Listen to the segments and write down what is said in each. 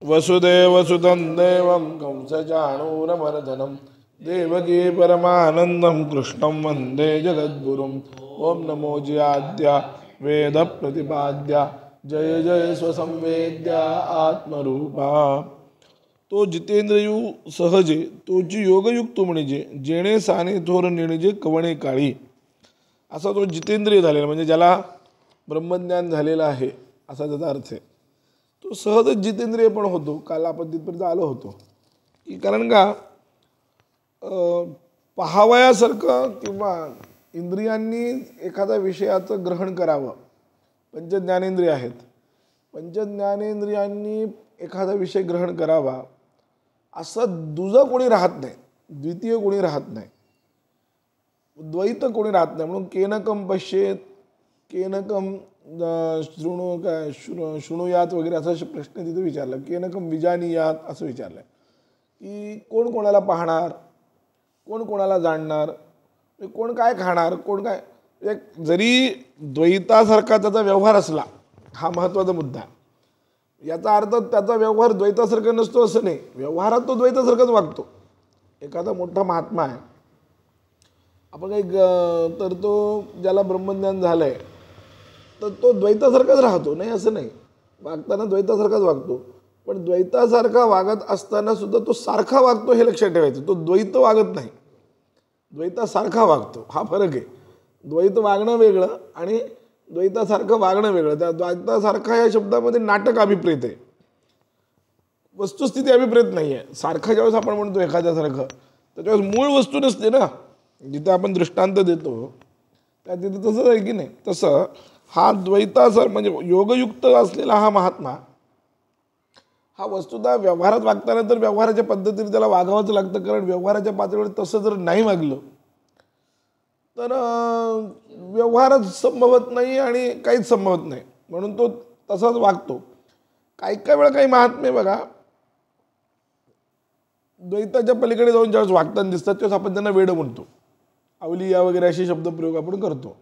वसुदेवसुतं देवं कंसचाणूरमर्दनं देवकी परमानन्दं कृष्णं वन्दे जगद्गुरुं। ओम नमो जयाद्या वेद प्रतिपाद्या जय जय स्वसंवेद्या आत्मरूपा। तो जितेंद्रियू सहजे तोची योगयुक्त म्हणजे जेणे साने थोर निणजे कवणे काळी। असा तो जितेंद्रिय झालेला म्हणजे ज्याला ब्रह्मज्ञान झालेला आहे असा त्याचा अर्थ आहे। तो सहजच जितेंद्रिय पण होतो। काल आपण तिथपर्यंत आलो होतो की कारण का पहावयासारखं किंवा इंद्रियांनी एखाद्या विषयाचं ग्रहण करावं। पंचज्ञानेंद्रिय आहेत, पंचज्ञानेंद्रियांनी एखादा विषय ग्रहण करावा असं दुसरं कोणी राहत नाही, द्वितीय कोणी राहत नाही, द्वैत कोणी राहत नाही। म्हणून केनकम पश्येत केनकम शृणु काय शृणुयात वगैरे असा प्रश्न तिथे विचारला। केनकम विजानीयात असं विचारलं की कोण कोणाला पाहणार, कोण कोणाला जाणणार, कोण काय खाणार, कोण काय। एक जरी द्वैतासारखा त्याचा व्यवहार असला, हा महत्त्वाचा मुद्दा। याचा अर्थ त्याचा व्यवहार द्वैतासारखा नसतो असं नाही, व्यवहारात तो द्वैतासारखाच वागतो। एखादा मोठा महात्मा आहे, आपण काही तर तो ज्याला ब्रह्मज्ञान झालंय तर तो द्वैतासारखाच राहतो, नाही असं नाही, वागताना द्वैतासारखाच वागतो। पण द्वैतासारखा वागत असताना सुद्धा तो सारखा वागतो हे लक्षात ठेवायचं। तो द्वैत वागत नाही, द्वैतासारखा वागतो, हा फरक आहे। द्वैत वागणं वेगळं आणि द्वैतासारखं वागणं वेगळं। त्या द्वैतासारखा या शब्दामध्ये नाटक अभिप्रेत आहे, वस्तुस्थिती अभिप्रेत नाही आहे। सारखं ज्यावेळेस आपण म्हणतो एखाद्यासारखं तर त्यावेळेस मूळ वस्तू नसते ना, जिथे आपण दृष्टांत देतो त्या तिथे तसंच आहे की नाही। तसं हा द्वैतासार म्हणजे योगयुक्त असलेला हा महात्मा हा वस्तुतः व्यवहारात वागताना तर व्यवहाराच्या पद्धतीने त्याला वागावंच लागतं, कारण व्यवहाराच्या पातळीवर तसं जर नाही वागलं तर व्यवहारच संभवत नाही आणि काहीच संभवत नाही, म्हणून तो तसाच वागतो। काही वेळा काही महात्मे बघा द्वैताच्या पलीकडे जाऊन ज्यावेळेस वागताना दिसतात त्यावेळेस आपण त्यांना वेड म्हणतो, अवलिया वगैरे असे शब्दप्रयोग आपण करतो।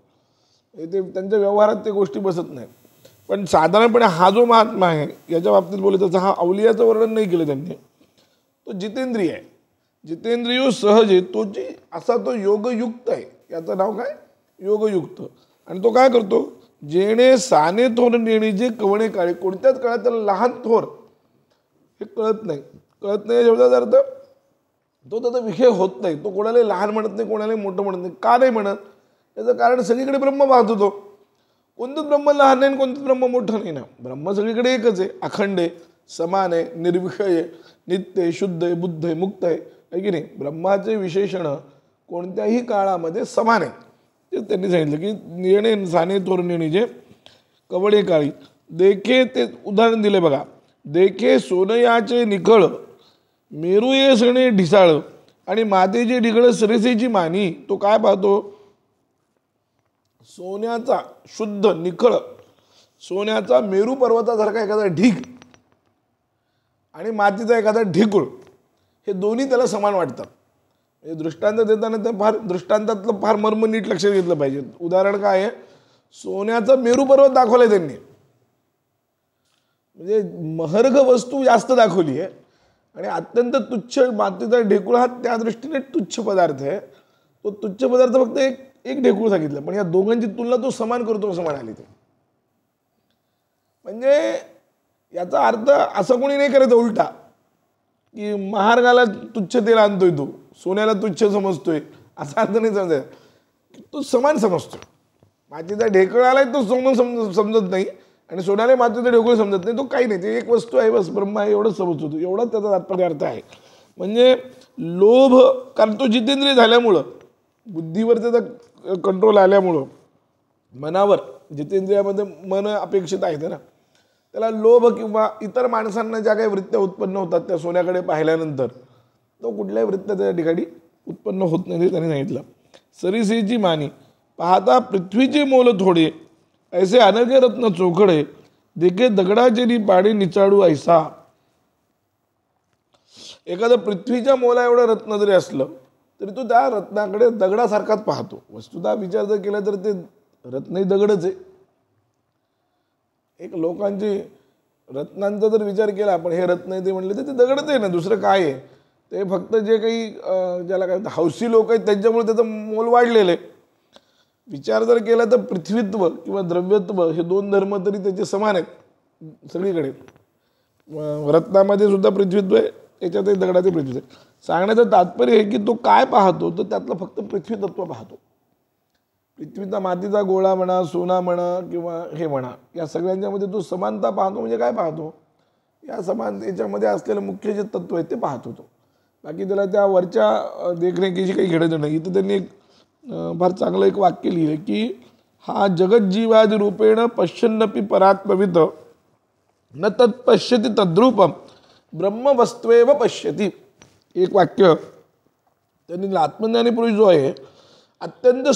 ते त्यांच्या व्यवहारात ते गोष्टी बसत नाहीत। पण साधारणपणे हा जो महात्मा आहे याच्या बाबतीत बोलत तसं हा अवलियाचं वर्णन नाही केलं त्यांनी। तो जितेंद्रिय आहे, जितेंद्रियो सहजे तोची असा तो योगयुक्त आहे। याचं नाव काय, योगयुक्त। आणि तो काय करतो, जेणे साने थोर नेणीजे कवणे काळे। कोणत्याच काळात त्याला लहान थोर हे कळत नाही, कळत नाही शब्दाचा अर्थ तो त्याचा विषय होत नाही। तो कोणाला लहान म्हणत नाही, कोणाला मोठं म्हणत नाही। का नाही म्हणत, याचं कारण सगळीकडे ब्रह्म पाहतो तो, कोणतंच ब्रह्म लहान नाही, कोणतंच ब्रह्म मोठं नाही ना। ब्रह्म सगळीकडे एकच आहे, अखंड आहे, समान आहे, निर्विषय आहे, नित्य आहे, शुद्ध आहे, बुद्ध आहे, मुक्त आहे की नाही। ब्रह्माचे विशेषण कोणत्याही काळामध्ये समान आहे। ते त्यांनी सांगितलं की येणे साने थोर नेणीजे कवडे काळी। देखे ते उदाहरण दिले बघा, देखे सोनयाचे निखळ मेरू ये सणे ढिसाळ आणि मातेचे ढिगळ सरसेची मानी। तो काय पाहतो, सोन्याचा शुद्ध निखळ सोन्याचा मेरू पर्वतासारखा एखादा ढीग आणि मातीचा एखादा ढिगुळ, हे दोन्ही त्याला समान वाटतात। म्हणजे दृष्टांत देताना ते फार दृष्टांतातलं फार मर्म नीट लक्षात घेतलं पाहिजे। उदाहरण काय आहे, सोन्याचा मेरू पर्वत दाखवलाय त्यांनी, म्हणजे महर्घ वस्तू जास्त दाखवली आहे आणि अत्यंत तुच्छ मातीचा ढेकूळ हा त्या दृष्टीने तुच्छ पदार्थ आहे। तो तुच्छ पदार्थ फक्त एक ढेकूळ सांगितलं, पण या दोघांची तुलना तो समान करतो असं म्हणाले ते। म्हणजे याचा अर्थ असं कोणी नाही करायचं उलटा की महार्गाला तुच्छतेला आणतोय तो, सोन्याला तुच्छ समजतोय असा अर्थ नाही समजायचा। तो समान समजतो, मातीचा ढेकळ आलाय तो समजत नाही आणि सोन्याला मातीचा ढेकूळ समजत नाही। तो काही नाही, ते एक वस्तू आहे, बस ब्रह्म आहे एवढंच समजतो तो, एवढाच त्याचा तात्पर्य अर्थ आहे। म्हणजे लोभ, कारण तो जितेंद्रिय झाल्यामुळं बुद्धीवर त्याचा कंट्रोल आल्यामुळं मनावर, जितेंद्रियामध्ये मन अपेक्षित आहे ना, त्याला लोभ किंवा इतर माणसांना ज्या काही वृत्त्या उत्पन्न होतात त्या सोन्याकडे पाहिल्यानंतर तो कुठल्याही वृत्त्या त्या ठिकाणी उत्पन्न होत नाही, त्यांनी सांगितलं। सरीसेची मानी पाहता पृथ्वीचे मोल थोडे ऐसे अनर्घ्य रत्न चोखडे देखे दगडाचेरी पाडे निचाडू ऐसा। एखादं पृथ्वीच्या मोला एवढं रत्न जरी असलं तरी तो त्या रत्नाकडे दगडासारखाच पाहतो। वस्तुतः विचार जर केला तर ते रत्नही दगडच आहे। एक लोकांची रत्नांचा जर विचार केला आपण, हे रत्न आहे ते म्हणले तर ते दगडच आहे ना, दुसरं काय आहे. ते फक्त जे काही ज्याला काय हौसी लोक आहेत त्यांच्यामुळे त्याचं मोल वाढलेलं आहे. विचार जर केला तर पृथ्वीत्व किंवा द्रव्यत्व हे दोन धर्म तरी त्याचे समान आहेत सगळीकडे. रत्नामध्ये सुद्धा पृथ्वीत्व आहे, याच्यातही दगडाचे पृथ्वीत्व आहे. सांगण्याचं तात्पर्य आहे की तो काय पाहतो तर त्यातलं फक्त पृथ्वीतत्व पाहतो. पृथ्वीचा मातीचा गोळा म्हणा, सोना म्हणा किंवा हे म्हणा, या सगळ्यांच्यामध्ये तो समानता पाहतो. म्हणजे काय पाहतो, या समानतेच्यामध्ये असलेलं मुख्य जे तत्व आहे ते पाहतो तो. बाकी त्याला त्या वरच्या देखरेखीची काही घेणं नाही. इथं त्यांनी एक फार चांगलं एक वाक्य लिहिलं की हा जगज्जीवादी रूपेण पश्यन्नपि परात्मविद न तत्पश्यति तद्रूपम ब्रह्मवस्त्वेव पश्यति. एक वाक्य त्यांनी, आत्मज्ञानी पुरुष जो आहे अत्यंत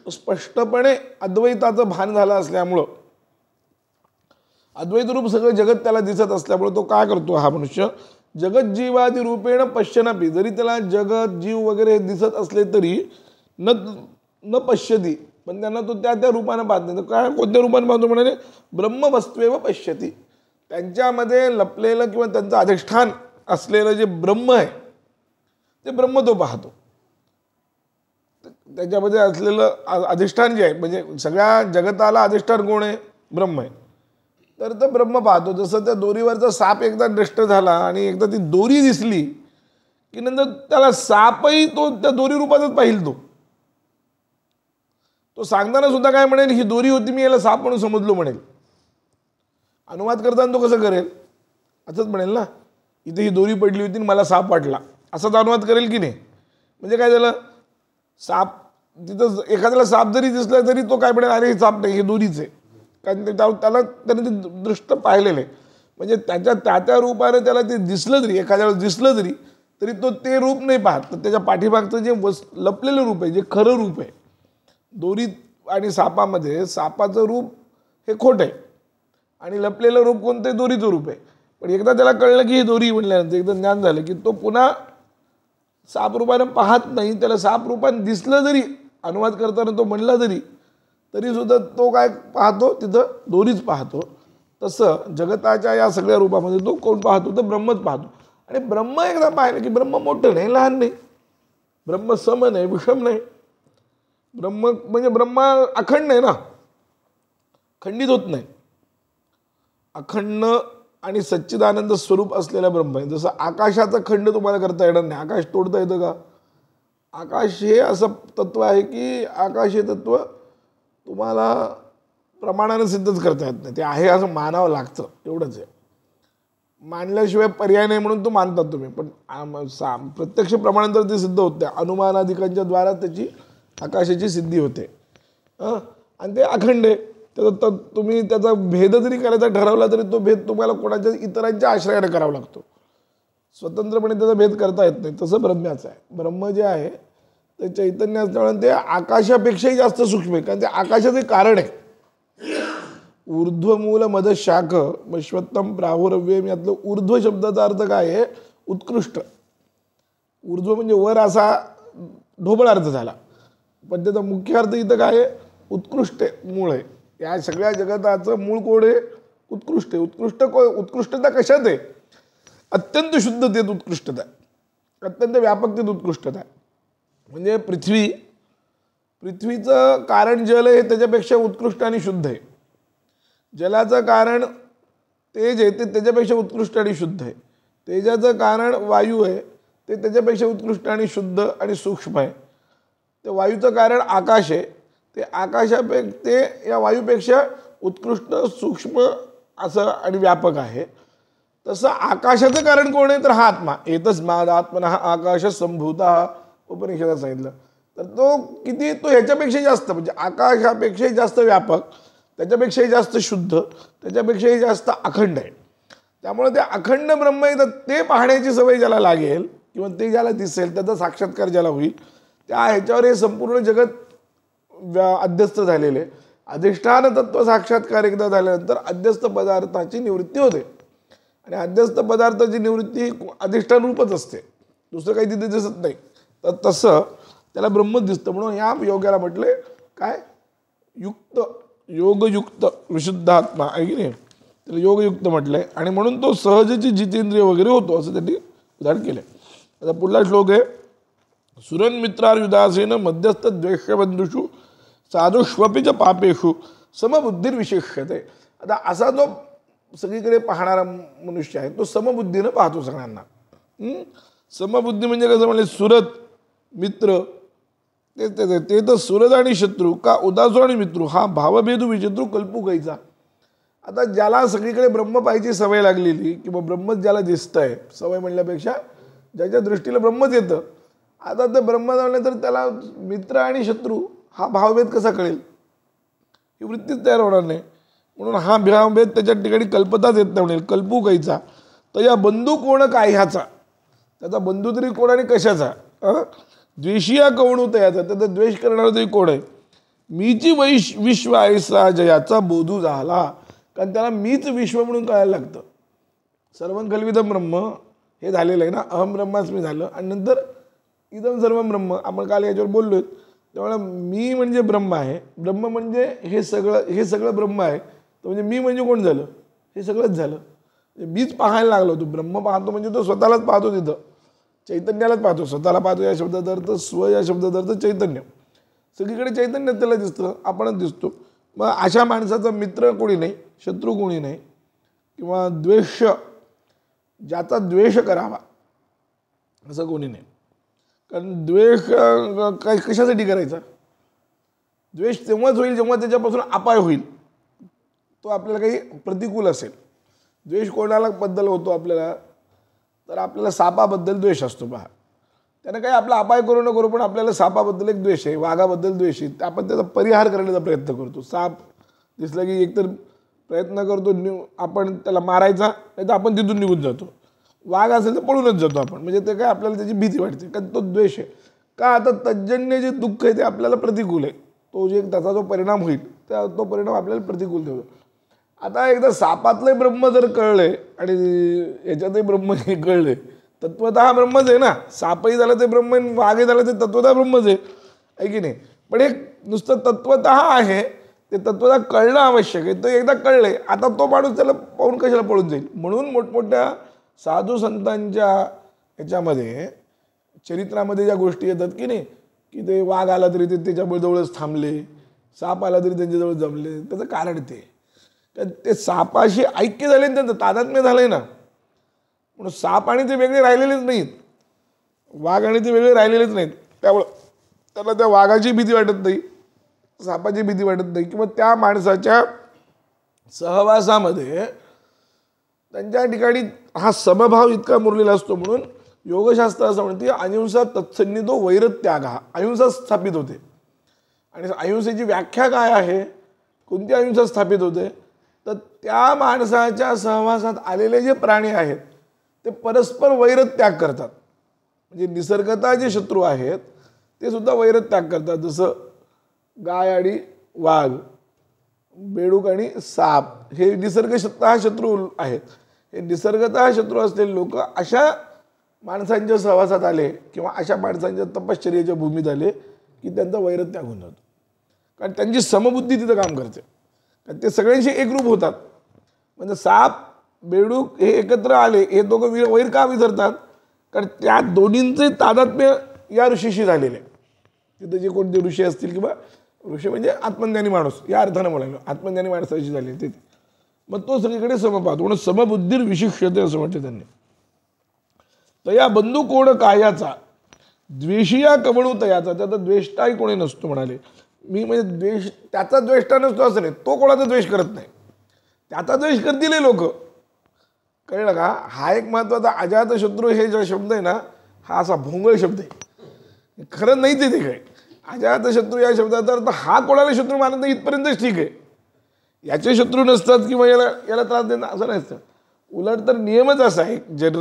स्पष्टपणे अद्वैताचं भान झालं असल्यामुळं, अद्वैत रूप सगळं जगत त्याला दिसत असल्यामुळं तो काय करतो, हा मनुष्य जगज्जीवादी रूपेण पश्यनपि, जरी त्याला जगत जीव वगैरे हे दिसत असले तरी न पश्यती, पण त्यांना तो त्या रूपानं पाहत नाही. तर काय, कोणत्या रूपाने पाहतो म्हणाले, ब्रह्मवस्त्वेव पश्यती. त्यांच्यामध्ये लपलेलं किंवा त्यांचं अधिष्ठान असलेलं जे ब्रह्म आहे ते ब्रह्म तो पाहतो. त्याच्यामध्ये असलेलं अधिष्ठान जे आहे, म्हणजे सगळ्या जगताला अधिष्ठान कोण आहे, ब्रह्म आहे. तर तो ब्रह्म पाहतो. जसं त्या दोरीवरचा साप एकदा नष्ट झाला आणि एकदा ती दोरी दिसली की नंतर त्याला सापही तो त्या दोरी रूपातच पाहिल. तो सांगताना सुद्धा काय म्हणेल, ही दोरी होती, मी याला साप म्हणून समजलो म्हणेल. अनुवाद करताना तो कसं करेल, असंच म्हणेल ना, इथे ही दोरी पडली होती आणि मला साप वाटला, असाच अनुवाद करेल की नाही. म्हणजे काय झालं, साप तिथं एखाद्याला साप जरी दिसला तरी तो काय म्हणेल, अरे हे साप नाही, हे दोरीच आहे, कारण त्याला त्याने ते दृष्ट पाहिलेलं आहे. म्हणजे त्याच्या त्या रूपाने त्याला ते दिसलं जरी, एखाद्याला दिसलं तरी तो ते रूप नाही पाहत, तर त्याच्या पाठीमागचं जे लपलेलं रूप आहे, जे खरं रूप आहे. दोरी आणि सापामध्ये सापाचं रूप हे खोट आहे आणि लपलेलं रूप कोणतं, दोरीचं रूप आहे. पण एकदा त्याला कळलं की ही दोरी म्हणल्यानंतर, एकदा ज्ञान झालं की तो पुन्हा साप रूपानं पाहत नाही. त्याला साप रूपानं दिसलं जरी, अनुवाद करताना तो म्हणला तरी सुद्धा तो काय पाहतो, तिथं दोरीच पाहतो. तसं जगताच्या या सगळ्या रूपामध्ये तो कोण पाहतो, तर ब्रह्मच पाहतो. आणि ब्रह्म एकदा पाहिलं की ब्रह्म मोठं नाही, लहान नाही, ब्रह्म सम नाही, विषम नाही. ब्रह्म म्हणजे ब्रह्म अखंड आहे ना, खंडित होत नाही, अखंड आणि सच्चिदानंद स्वरूप असलेला ब्रह्म आहे. जसं आकाशाचा खंड तुम्हाला करता येणार नाही, आकाश तोडता येतं का. आकाश हे असं तत्व आहे की आकाश हे तत्व तुम्हाला प्रमाणानं सिद्धच करता येत नाही, ते आहे असं मानावं लागतं, एवढंच आहे. मानल्याशिवाय पर्याय नाही म्हणून तो मानतात तुम्ही, पण प्रत्यक्ष प्रमाणांतर ते सिद्ध होत नाही. अनुमानाधिकांच्या द्वारा त्याची आकाशाची सिद्धी होते. आणि ते अखंड आहे. त्याचा तुम्ही त्याचा भेद जरी करायचा ठरवला तरी तो भेद तुम्हाला कोणाच्या इतरांच्या आश्रयाने करावा लागतो, स्वतंत्रपणे त्याचा भेद करता येत नाही. तसं ब्रह्माचं आहे. ब्रह्म जे आहे ते चैतन्य असल्यामुळे ते आकाशापेक्षाही जास्त सूक्ष्म आहे, कारण ते आकाशाचे कारण आहे. ऊर्ध्वमूल मद शाख मश्वत्तम प्राहुरव्यम, यातलं ऊर्ध्व शब्दाचा अर्थ काय आहे, उत्कृष्ट. ऊर्ध्व म्हणजे वर असा ढोबळ अर्थ झाला, पण त्याचा मुख्य अर्थ इथं काय आहे, उत्कृष्ट मूळ आहे. या सगळ्या जगताचं मूळ कोण आहे, उत्कृष्ट आहे. उत्कृष्टता कशात आहे, अत्यंत शुद्धतेत उत्कृष्टता आहे, अत्यंत व्यापकतेत उत्कृष्टता आहे. म्हणजे पृथ्वीचं कारण जल आहे, त्याच्यापेक्षा उत्कृष्ट आणि शुद्ध आहे. जलाचं कारण तेज आहे, ते त्याच्यापेक्षा उत्कृष्ट आणि शुद्ध आहे. तेजाचं कारण वायू आहे, ते त्याच्यापेक्षा उत्कृष्ट आणि शुद्ध आणि सूक्ष्म आहे. ते वायूचं कारण आकाश आहे, ते या वायूपेक्षा उत्कृष्ट सूक्ष्म असं आणि व्यापक आहे. तसं आकाशाचं कारण कोण आहे, तर हा आत्मा. एतस्माद् आत्मनः आकाश संभूतः, उपनिषदात सांगितलं. तर तो किती, तो ह्याच्यापेक्षाही जास्त, म्हणजे आकाशापेक्षाही जास्त व्यापक, त्याच्यापेक्षाही जास्त शुद्ध, त्याच्यापेक्षाही जास्त अखंड आहे. त्यामुळे ते अखंड ब्रह्म आहे, तर ते पाहण्याची सवय ज्याला लागेल किंवा ते ज्याला दिसेल, त्याचा साक्षात्कार ज्याला होईल, त्या ह्याच्यावर हे संपूर्ण जगत अध्यस्त झालेले. अधिष्ठान तत्व साक्षात्कार एकदा झाल्यानंतर अध्यस्त पदार्थाची निवृत्ती होते, आणि अध्यस्त पदार्थाची निवृत्ती अधिष्ठान रूपच असते, दुसरं काही तिथे दिसत नाही. तर तसं त्याला ब्रह्म दिसतं. म्हणून या योगाला म्हटले काय, युक्त, योगयुक्त विशुद्धात्मा आहे की नाही. त्याला योगयुक्त म्हटलंय आणि म्हणून तो सहजची जितेंद्रिय वगैरे होतो असं त्यांनी उदाहरण केलंय. आता पुढला श्लोक आहे, सुरन्मित्रार्युदासेन मध्यस्थ द्वेषबंधुषु साधुष्वपीच पापेषु समबुद्धिर्विशेष्यते. आता असा जो सगळीकडे पाहणारा मनुष्य आहे तो समबुद्धीनं पाहतो सगळ्यांना. समबुद्धी म्हणजे कसं म्हणले, सुरत मित्र ते तर सुरत आणि शत्रू का उदासो आणि मित्रू हा भावभेदू विचित्रू कल्पू कैचा. आता ज्याला सगळीकडे ब्रह्म पाहायची सवय लागलेली किंवा ब्रह्मच ज्याला दिसतंय, सवय म्हणल्यापेक्षा ज्याच्या दृष्टीला ब्रह्मच येतं, आता ते ब्रह्म जाणल्यानंतर त्याला मित्र आणि शत्रू हा भावभेद कसा कळेल, ही वृत्तीच तयार होणार नाही. म्हणून हा भावभेद त्याच्या ठिकाणी कल्पताच येत नाही. म्हणेल कल्पू कैचा तर या बंधू कोण काय ह्याचा, त्याचा बंधू तरी कोण आणि कशाचा. द्वेषिया कवणू तयाचा, त्याचा द्वेष करणारा तरी कोण आहे. मीची विश्व ऐसा जयाचा बोधू झाला, कारण त्याला मीच विश्व म्हणून कळायला लागतं. सर्वं खल्विदं ब्रह्म हे झालेलं आहे ना, अहम ब्रह्मास्मी झालं आणि नंतर इदं सर्वं ब्रह्म आपण काल याच्यावर बोललोय. त्यामुळे मी म्हणजे ब्रह्म आहे, ब्रह्म म्हणजे हे सगळं ब्रह्म आहे. तर म्हणजे मी म्हणजे कोण झालं, हे सगळंच झालं. मीच पाहायला लागलो. तो ब्रह्म पाहतो म्हणजे तो स्वतःलाच पाहतो, तिथं चैतन्यालाच पाहतो. स्वतःला पाहतो या शब्दाचा अर्थ स्व, या शब्दाचा अर्थ चैतन्य. सगळीकडे चैतन्य त्याला दिसतं, आपणच दिसतो. मग अशा माणसाचा मित्र कोणी नाही, शत्रू कोणी नाही, किंवा द्वेष ज्याचा द्वेष करावा असं कोणी नाही. कारण द्वेष काय कशासाठी करायचा, द्वेष तेव्हाच होईल जेव्हा त्याच्यापासून अपाय होईल, तो आपल्याला काही प्रतिकूल असेल. द्वेष कोणाला बद्दल होतो आपल्याला, तर आपल्याला सापाबद्दल द्वेष असतो. पहा, त्यानं काही आपला अपाय करू न करू पण आपल्याला सापाबद्दल एक द्वेष आहे, वाघाबद्दल द्वेष आहे. आपण त्याचा परिहार करण्याचा प्रयत्न करतो. साप दिसला की एकतर प्रयत्न करतो आपण त्याला मारायचा, नाही तर आपण तिथून निघून जातो. वाघ असेल तर पळूनच जातो आपण, म्हणजे ते काय आपल्याला त्याची भीती वाटते, कारण तो द्वेष आहे. का आता तज्जन्य जे दुःख आहे ते आपल्याला प्रतिकूल आहे, तो जे त्याचा जो परिणाम होईल तो परिणाम आपल्याला प्रतिकूल ठेवतो. आता एकदा सापातले ब्रह्म जर कळले आणि याच्यातही ब्रह्म हे कळले, तत्वतः हा ब्रह्मच आहे ना. सापही झालं ते ब्रह्म, वाघही झालं ते तत्वतः ब्रह्मच आहे की नाही. पण एक नुसतं तत्वतः आहे, ते तत्वतः कळणं आवश्यक आहे. तो एकदा कळले, आता तो माणूस त्याला पाहून कशाला पळून जाईल. म्हणून मोठमोठ्या साधू संतांच्या याच्यामध्ये चरित्रामध्ये ज्या गोष्टी येतात की नाही, की ते वाघ आला तरी ते त्याच्याजवळच थांबले, साप आला तरी त्यांच्याजवळ जमले. त्याचं कारण ते सापाशी ऐक्य झाले, त्यांचं तादात्म्य झालंय ना. म्हणून साप आणि ते वेगळे राहिलेलेच नाहीत, वाघ आणि ते वेगळे राहिलेलेच नाहीत. त्यामुळं त्याला त्या वाघाची भीती वाटत नाही, सापाची भीती वाटत नाही, किंवा त्या माणसाच्या सहवासामध्ये त्यांच्या ठिकाणी हा समभाव इतका मुरलेला असतो. म्हणून योगशास्त्र असं म्हणते अहिंसा तत्सन्निधो वैरत्याग, हा अहिंसा स्थापित होते. आणि अहिंसेची व्याख्या काय आहे, कोणती अहिंसा स्थापित होते, तर त्या माणसाच्या सहवासात आलेले जे प्राणी आहेत ते परस्पर वैरत्याग करतात. म्हणजे निसर्गतः जे शत्रू आहेत ते सुद्धा वैरत्याग करतात. जसं गाय आणि वाघ, बेडूक आणि साप हे निसर्गतः शत्रू आहेत. हे निसर्गतः शत्रू असलेले लोक अशा माणसांच्या सहवासात आले किंवा अशा माणसांच्या तपश्चर्याच्या भूमीत आले की त्यांचा वैरत्याग होऊन जातो. कारण त्यांची समबुद्धी तिथं काम करते, कारण ते सगळ्यांशी एकरूप होतात. म्हणजे साप बेडूक हे एकत्र आले, हे दोघं वैर का विसरतात, कारण त्या दोन्हींचे तादात्म्य या ऋषीशी झालेले. तिथं जे कोणते ऋषी असतील किंवा ऋषी म्हणजे आत्मज्ञानी माणूस या अर्थानं म्हणालो, आत्मज्ञानी माणसाची झाले तिथे. मग तो सगळीकडे समपाहतो. म्हणून समबुद्धीर विशिष्यते असं म्हटलं त्यांनी. तया बंधू कोण कायाचा द्वेषिया कवणू तयाचा, त्याचा द्वेष्टाही कोणी नसतो म्हणाले. मी म्हणजे द्वेष त्याचा द्वेष्टा नसतो असं नाही, तो कोणाचा द्वेष करत नाही, त्याचा द्वेष करतील हे लोक. कळलं का. हा एक महत्त्वाचा अजातशत्रू हे जो शब्द आहे ना, हा असा भोंगळ शब्द आहे, खरं नाही ते काय. अजातशत्रू या शब्दाचा अर्थ हा कोणाला शत्रू मानत नाही इथपर्यंतच ठीक आहे. याचे शत्रू नसतात किंवा याला त्रास देणं असं नसतं. उलट तर नियमच असा आहे,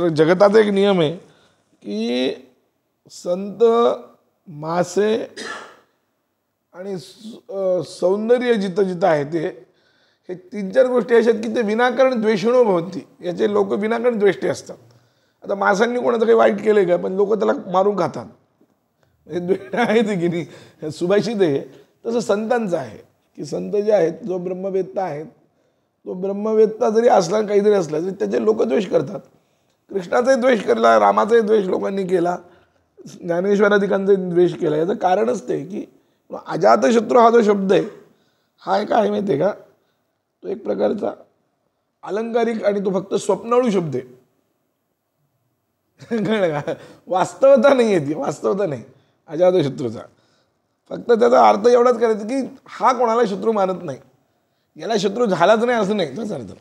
जगताचा एक नियम आहे की संत, मासे आणि सौंदर्य जिथं जिथं आहे ते, हे 3-4 गोष्टी अशा आहेत की ते विनाकारण द्वेषणो भवन्ति. याचे लोक विनाकारण द्वेष्टे असतात. आता मासांनी कोणाचं काही वाईट केलं आहे का, पण लोक त्याला मारून खातात, हे द्वेष आहे ते की नाही, सुभाषित आहे. तसं संतांचं आहे की संत जे आहेत, जो ब्रह्मवेत्ता आहेत, तो ब्रह्मवेत्ता जरी असला काहीतरी असला तरी त्याचे लोक द्वेष करतात. कृष्णाचाही द्वेष केला, रामाचाही द्वेष लोकांनी केला, ज्ञानेश्वराधिकांचाही द्वेष केला. याचं कारणच ते की अजातशत्रू हा जो शब्द आहे हा एक आहे माहिती आहे का, तो एक प्रकारचा अलंकारिक आणि तो फक्त स्वप्नाळू शब्द आहे. कळलं का? वास्तवता नाही आहे ती, वास्तवता नाही अजातशत्रूचा. फक्त त्याचा अर्थ एवढाच करायचा की हा कोणाला शत्रू मानत नाही, याला शत्रू झालाच नाही असं नाही त्याचा अर्थ.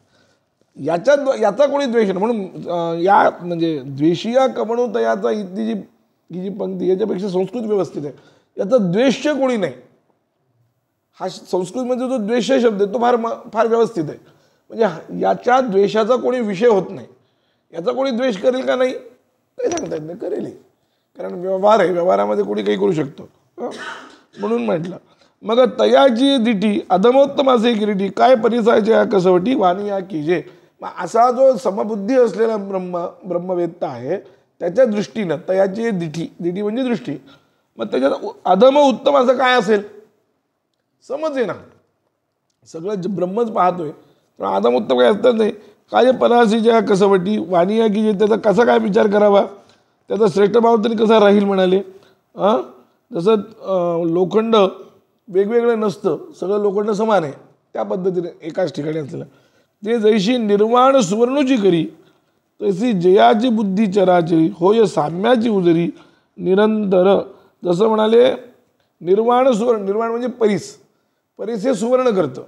याचा कोणी द्वेष नाही. म्हणून या म्हणजे द्वेषीया कमणोतयाचा ही जी पंक्ती याच्यापेक्षा संस्कृत व्यवस्थित आहे. याचा द्वेष्य कोणी नाही. हा संस्कृतमध्ये जो द्वेष शब्द आहे तो फार व्यवस्थित आहे. म्हणजे याच्या द्वेषाचा कोणी विषय होत नाही. याचा कोणी द्वेष करेल का नाही काही सांगता येत नाही, करेल. कारण व्यवहार आहे, व्यवहारामध्ये कोणी काही करू शकतो. म्हणून म्हटलं मग तयाची दिठी अधमोत्तम असे किरीटी काय परिसायच्या कसवटी वाणी या कीजे. असा जो समबुद्धी असलेला ब्रह्मवेत्ता आहे त्याच्या दृष्टीनं तयाची दिठी म्हणजे दृष्टी. मग त्याच्यात अधम उत्तम असं काय असेल समज आहे ना, सगळं ब्रह्मच पाहतोय तर अधम उत्तम काय असतं नाही. काय परासीच्या कसवटी वाणी या कीजे त्याचा कसा काय विचार करावा, त्याचा श्रेष्ठ भाव तरी कसा राहील म्हणाले. जसं लोखंड वेगवेगळं नसतं, सगळं लोखंड समान आहे त्या पद्धतीने एकाच ठिकाणी असलेलं. ते जैशी निर्वाण सुवर्णूची करी तशी जयाची बुद्धी चराचरी होय साम्याची उजरी निरंतर. जसं म्हणाले निर्वाण सुवर्ण, निर्वाण म्हणजे परीस हे सुवर्ण करतं,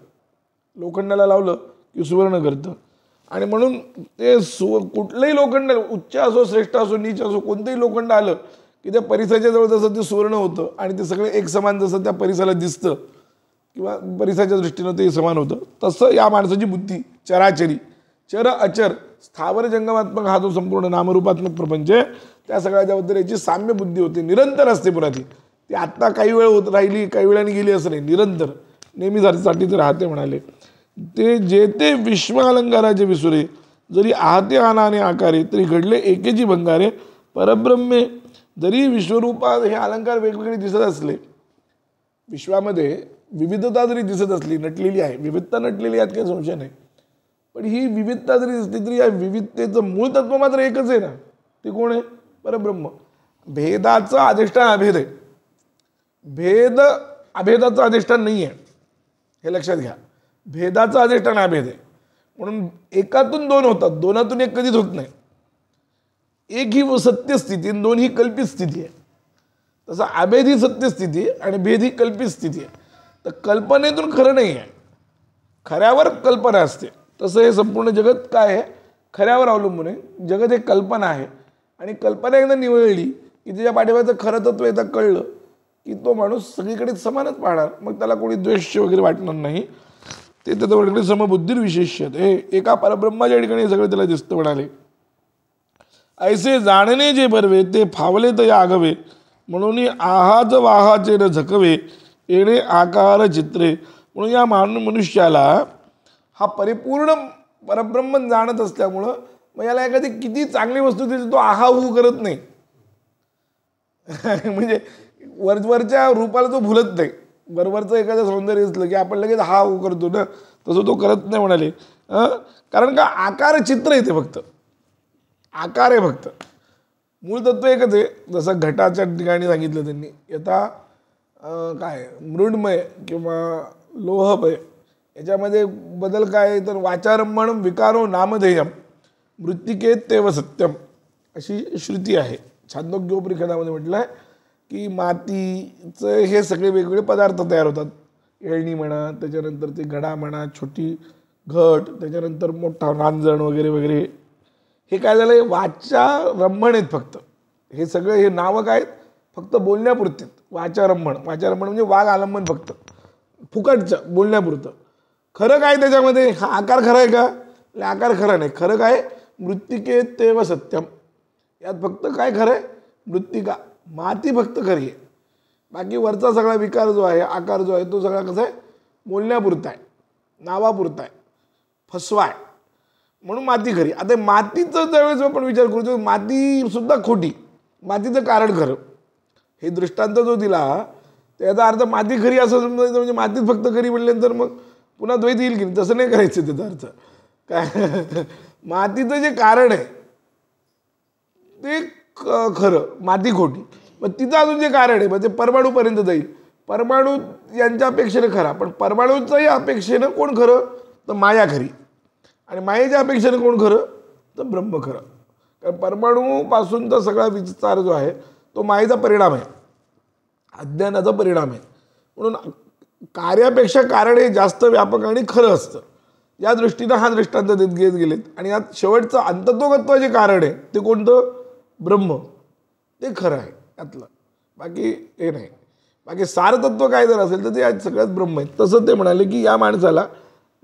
लोखंडाला लावलं की सुवर्ण करतं. आणि म्हणून ते कुठलंही लोखंड उच्च असो श्रेष्ठ असो नीच असो कोणतंही लोखंड आलं की त्या परिसाच्या जवळ जसं ते सुवर्ण होतं आणि ते सगळे एक समान जसं त्या परिसाला दिसतं किंवा परिसाच्या दृष्टीनं ते समान होतं, तसं या माणसाची बुद्धी चराचरी चर अचर स्थावर जंगमात्मक हा जो संपूर्ण नामरूपात्मक प्रपंच आहे त्या सगळ्याच्याबद्दल याची साम्य बुद्धी होती, निरंतर असते. पुन्हा ती आत्ता काही वेळ होत राहिली काही वेळाने गेली असं नाही, निरंतर नेहमीसाठी राहते म्हणाले. ते जे ते विश्वालंकाराचे विसुरे जरी आहते आनाने आकारे तरी घडले एकेची भंगारे परब्रह्मे. जरी विश्वरूपात हे अलंकार वेगवेगळे दिसत असले, विश्वामध्ये विविधता जरी दिसत असली, नटलेली आहे, विविधता नटलेली यात काही संशय नाही, पण ही विविधता जरी दिसली तरी या विविधतेचं मूळ तत्व मात्र एकच आहे ना. ते कोण आहे? परब्रह्म. भेदाचं अधिष्ठान अभेद आहे, भेद अभेदाचं अधिष्ठान नाही आहे, हे लक्षात घ्या. भेदाचं अधिष्ठान अभेद आहे. म्हणून एकातून दोन होतात, दोनातून एक कधीच होत नाही. एक ही सत्य स्थिती आणि दोन ही कल्पित स्थिती आहे. तसं अभेद ही सत्य स्थिती आहे आणि भेद ही कल्पित स्थिती आहे. तर कल्पनेतून खरं नाही आहे, खऱ्यावर कल्पना असते. तसं हे संपूर्ण जगत काय आहे? खऱ्यावर अवलंबून आहे. जगत हे कल्पना आहे आणि कल्पना एकदा निवळली की त्याच्या पाठीमागचं खरं तत्व एकदा कळलं की तो माणूस सगळीकडे समानच पाहणार, मग त्याला कोणी द्वेष वगैरे वाटणार नाही. ते त्याच्याकडे समबुद्धीर विशेष हे एका परब्रह्माच्या ठिकाणी सगळं त्याला दिसतं म्हणाले. ऐसे जाणणे जे बरवे ते फावले तर आगवे म्हणून आहाच वाहाचे न झकवे येणे आकार चित्रे. म्हणून या मनुष्याला हा परिपूर्ण परब्रह्म जाणत असल्यामुळं मग याला एखादी किती चांगली वस्तू दिली तो आहा हू करत नाही. म्हणजे वरच्या रूपाला तो भुलत नाही. वरवरचं एखादं सौंदर्य असलं की आपण लगेच हा हू करतो ना, तसं तो करत नाही म्हणाले. कारण का आकार चित्र येते, फक्त आकार आहे, फक्त मूळ तत्व एकच आहे. जसं घटाच्या ठिकाणी सांगितलं त्यांनी यथा काय मृण्मय किंवा लोहमय याच्यामध्ये बदल काय तर वाचारंभण विकारो नामधेयम मृत्तिकेत तेव सत्यम अशी श्रुती आहे. छांदोग्योपनिषदामध्ये म्हटलं आहे की मातीचं हे सगळे वेगवेगळे पदार्थ तयार होतात. येळणी म्हणा, त्याच्यानंतर ते घडा म्हणा, छोटी घट, त्याच्यानंतर मोठा रांजण वगैरे वगैरे. हे काय झालं? वाचारंभण आहेत फक्त. हे सगळे हे नावं काय फक्त बोलण्यापुरते. वाचारंभण म्हणजे वाघ आलंबन, फक्त फुकटचं बोलण्यापुरतं. खरं काय त्याच्यामध्ये? हा आकार खरा आहे का? आकार खरा नाही. खरं काय? मृत्तिकेत तेव सत्यम. यात फक्त काय खरं आहे? मृत्तिका, माती फक्त खरी आहे. बाकी वरचा सगळा विकार जो आहे, आकार जो आहे, तो सगळा कसा आहे? बोलण्यापुरता आहे, नावापुरता आहे, फसवा आहे. म्हणून माती खरी. आता मातीचं ज्यावेळेस आपण विचार करतो माती सुद्धा खोटी, मातीचं कारण खरं. हे दृष्टांत जो दिला त्याचा अर्थ माती खरी असं समजायचं. म्हणजे मातीच फक्त खरी म्हटल्यानंतर मग पुन्हा द्वैत येईल की नाही, तसं नाही करायचं त्याचा अर्थ काय. मातीचं जे कारण आहे ते खरं, माती खोटी, मग तिथं अजून जे कारण आहे मग ते परमाणूपर्यंत जाईल. परमाणू यांच्या अपेक्षेनं खरा, पण परमाणूच्याही अपेक्षेनं कोण खरं, तर माया खरी. आणि मायेच्या अपेक्षेनं कोण खरं, तर ब्रह्म खरं. कारण परमाणूपासूनचा सगळा विस्तार जो आहे तो मायेचा परिणाम आहे, अज्ञानाचा परिणाम आहे. म्हणून कार्यापेक्षा कारण हे जास्त व्यापक आणि खरं असतं. या दृष्टीनं हा दृष्टांत देत घेत गेलेत. आणि यात शेवटचं अंतत्वगत्व जे कारण आहे ते कोणतं, ब्रह्म, ते खरं आहे यातलं, बाकी हे नाही. बाकी सारतत्व काय जर असेल तर ते आज सगळ्यात ब्रह्म आहे. तसं ते म्हणाले की या माणसाला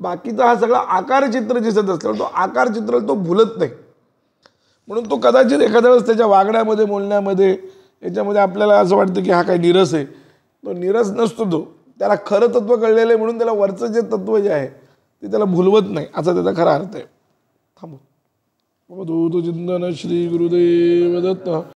बाकीचा हा सगळा आकारचित्र दिसत असल्यावर तो आकारचित्र तो भुलत नाही. म्हणून तो कदाचित एखाद्या वेळेस त्याच्या वागण्यामध्ये, बोलण्यामध्ये, याच्यामध्ये आपल्याला असं वाटतं की हा काही नीरस आहे. तो नीरस नसतो, तो त्याला खरं तत्व कळलेलं आहे म्हणून त्याला वरचं जे तत्व जे आहे ते त्याला भुलवत नाही, असा त्याचा खरा अर्थ आहे. थांबू. चिंतन श्री गुरुदेव दत्त.